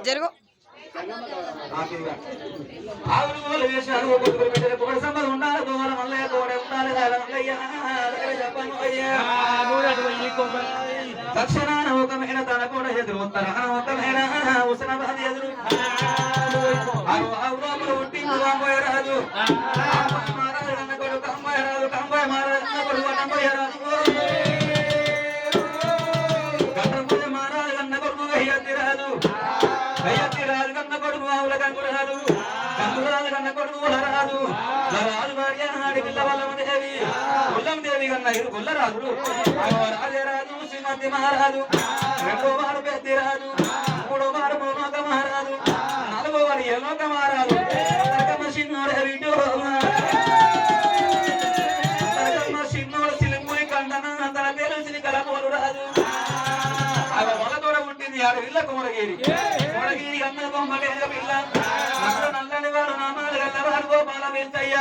జరుగు ఆవులు గోలు వేశారు కొట్టుకుని పెట్టారు కోడి సంపద ఉండాలి గోవల మల్లయ్య కోడ ఉండాలి మల్లయ్య దక్షిణాన ఒక మేడ తన కూడా ఎదురు ఉత్తరాన ఒక మేడ ఉసనాబాద్ ఎదురు ఆవులు ఉట్టింది రాంబోయ రాజు మహారాజు కన్న కొడుకు కంబోయ రాజు కంబోయ మహారాజు కన్న కొడుకు కంబోయ రాజు గంటపూజ మహారాజు కన్న కొడుకు గయ్యత్తి రాజు గయ్యత్తి రాజు కన్న కొడుకు ఆవుల కంకుడు రాజు కంకురాజు కన్న కొడుకు రాజు రాజు భార్య నాడి పిల్ల వల్లమదేవి ఉల్లందేవి కన్న ఇరు గొల్లరాజులు రాజరాజు శ్రీమతి మహారాజు రెండో వారు పెద్ది రాజు మూడో వారు మోనోక మహారాజు నాలుగో వారు ఎలోక మహారాజు చిన్నోడు చిన్నోడు సిలింపుని కంటన తన పేరు సిలికల పోలు రాజు అవి మొలతోడ ఉంటుంది ఆడు ఇళ్ళ కోడగిరి కోడగిరి అన్న బొమ్మ పిల్ల నల్లని వారు నామాలు గల్లవారు గోపాల వీర్తయ్య